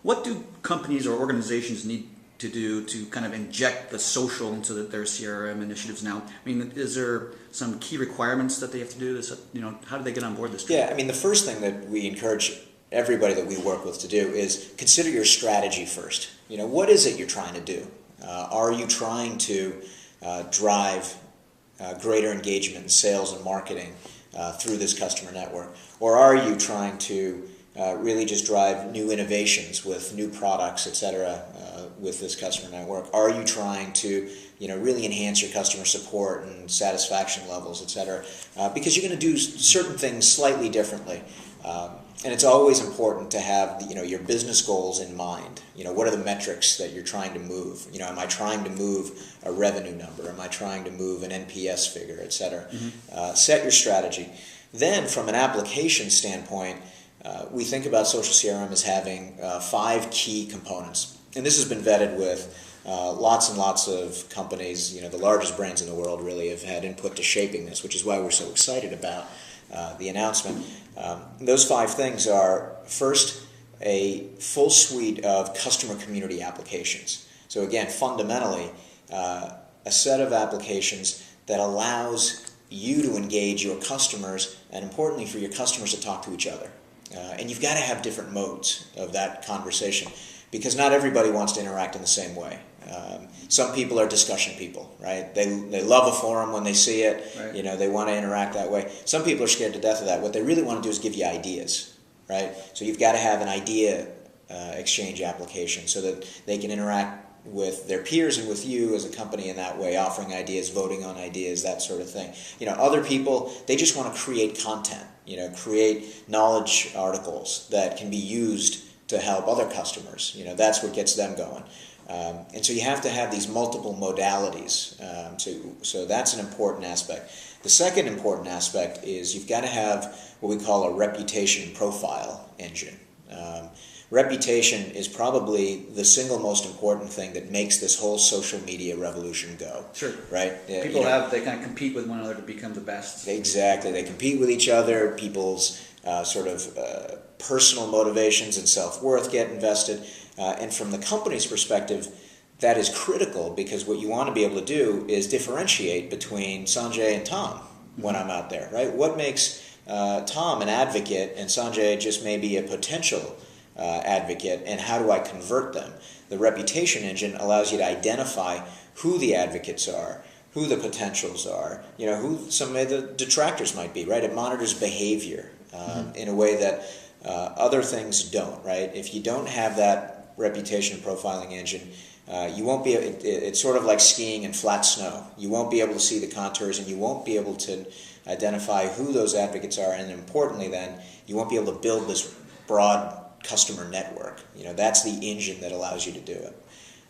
What do companies or organizations need to do to kind of inject the social into their CRM initiatives now? I mean, is there some key requirements that they have to do? This, how do they get on board this? Yeah, I mean, the first thing that we encourage everybody that we work with to do is consider your strategy first. What is it you're trying to do? Are you trying to drive greater engagement in sales and marketing through this customer network? Or are you trying to really just drive new innovations with new products, etc., with this customer network? Are you trying to really enhance your customer support and satisfaction levels, etc.? Because you're going to do certain things slightly differently. And it's always important to have your business goals in mind. What are the metrics that you're trying to move? Am I trying to move a revenue number? Am I trying to move an NPS figure, etc.? Set your strategy. Then, from an application standpoint, we think about social CRM as having 5 key components. And this has been vetted with lots and lots of companies. The largest brands in the world really have had input to shaping this, which is why we're so excited about the announcement. Those 5 things are, first, a full suite of customer community applications. So again, fundamentally, a set of applications that allows you to engage your customers, and importantly for your customers to talk to each other. And you've got to have different modes of that conversation, because not everybody wants to interact in the same way. Some people are discussion people, right? They love a forum when they see it. Right. They want to interact that way. Some people are scared to death of that. What they really want to do is give you ideas, right? So you've got to have an idea exchange application so that they can interact with their peers and with you as a company in that way, offering ideas, voting on ideas, that sort of thing. Other people, they just want to create content, create knowledge articles that can be used to help other customers. That's what gets them going. And so you have to have these multiple modalities. So that's an important aspect. The second important aspect is you've got to have what we call a reputation profile engine. Reputation is probably the single most important thing that makes this whole social media revolution go. Sure. Right? People they kind of compete with one another to become the best. Exactly. They compete with each other. People's personal motivations and self-worth get invested. And from the company's perspective, that is critical, because what you want to be able to do is differentiate between Sanjay and Tom when I'm out there, right? What makes Tom an advocate and Sanjay just maybe a potential advocate, and how do I convert them? The reputation engine allows you to identify who the advocates are, who the potentials are, who some of the detractors might be, right? It monitors behavior in a way that other things don't, right? If you don't have that reputation profiling engine, you won't be. It's sort of like skiing in flat snow. You won't be able to see the contours, and you won't be able to identify who those advocates are, and importantly, then you won't be able to build this broad customer network. That's the engine that allows you to do it.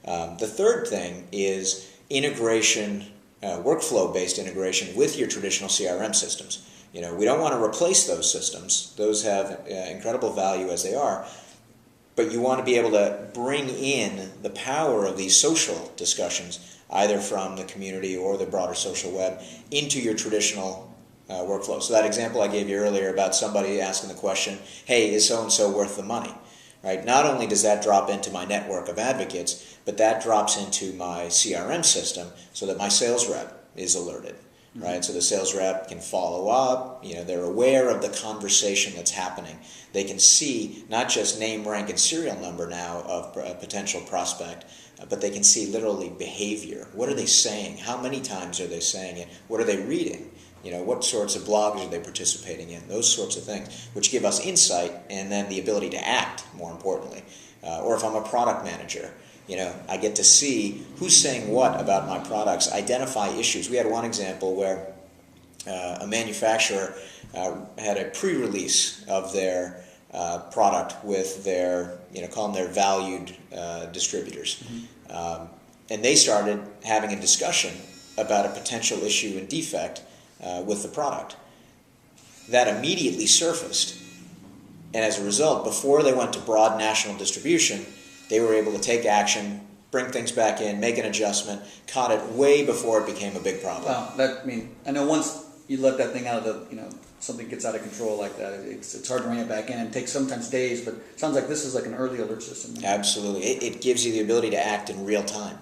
The third thing is integration, workflow-based integration with your traditional CRM systems. We don't want to replace those systems. Those have incredible value as they are. But you want to be able to bring in the power of these social discussions, either from the community or the broader social web, into your traditional workflow. So that example I gave you earlier about somebody asking the question, hey, is so-and-so worth the money? Right? Not only does that drop into my network of advocates, but that drops into my CRM system so that my sales rep is alerted. Right? So the sales rep can follow up. They're aware of the conversation that's happening. They can see not just name, rank, and serial number now of a potential prospect, but they can see literally behavior. What are they saying? How many times are they saying it? What are they reading? What sorts of blogs are they participating in? Those sorts of things, which give us insight and then the ability to act, more importantly. Or if I'm a product manager, I get to see who's saying what about my products, identify issues. We had one example where a manufacturer had a pre-release of their product with their, call them their valued distributors. And they started having a discussion about a potential issue and defect with the product. That immediately surfaced. And as a result, before they went to broad national distribution, they were able to take action, bring things back in, make an adjustment, caught it way before it became a big problem. Wow, I know once you let that thing out of the something gets out of control like that, it's hard to rein it back in. It takes sometimes days, but it sounds like this is like an early alert system. Absolutely. It gives you the ability to act in real time.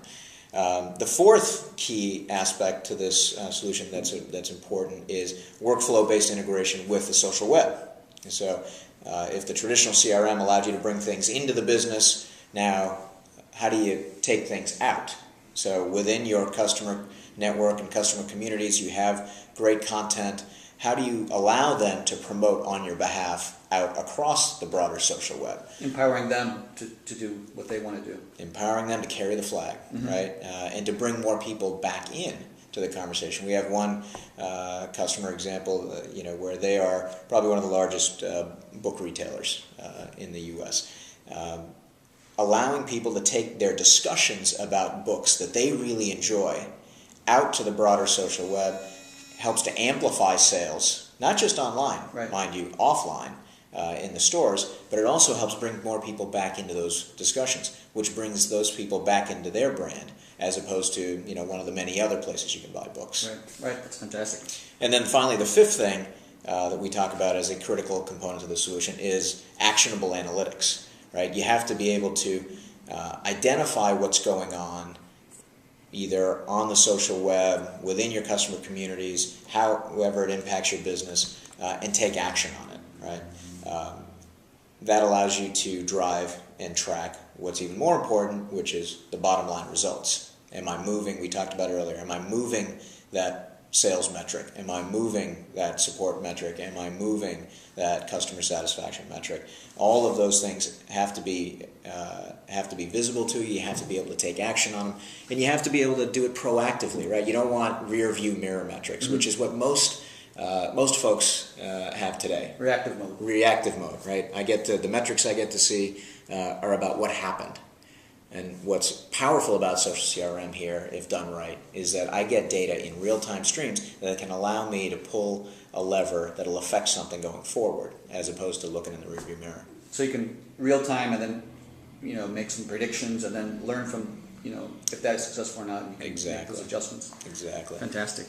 The fourth key aspect to this solution that's important is workflow-based integration with the social web. And so if the traditional CRM allowed you to bring things into the business, now how do you take things out? So within your customer network and customer communities, you have great content. How do you allow them to promote on your behalf out across the broader social web? Empowering them to do what they want to do. Empowering them to carry the flag, right? And to bring more people back in to the conversation. We have one customer example, where they are probably one of the largest book retailers in the U.S. Allowing people to take their discussions about books that they really enjoy out to the broader social web helps to amplify sales, not just online, right, mind you, offline in the stores, but it also helps bring more people back into those discussions, which brings those people back into their brand, as opposed to one of the many other places you can buy books. Right, that's fantastic. And then finally, the fifth thing that we talk about as a critical component of the solution is actionable analytics. Right, you have to be able to identify what's going on, either on the social web, within your customer communities, however it impacts your business, and take action on it. Right, that allows you to drive and track what's even more important, which is the bottom line results. Am I moving? We talked about earlier. Am I moving that sales metric? Am I moving that support metric? Am I moving that customer satisfaction metric? All of those things have to be visible to you. You have to be able to take action on them, and you have to be able to do it proactively. Right? You don't want rear view mirror metrics, which is what most folks have today. Reactive mode. Reactive mode. Right? The metrics I get to see are about what happened. And what's powerful about Social CRM here, if done right, is that I get data in real-time streams that can allow me to pull a lever that'll affect something going forward, as opposed to looking in the rearview mirror. So you can real-time and then, make some predictions and then learn from, if that is successful or not. And you can make those adjustments. Exactly. Fantastic.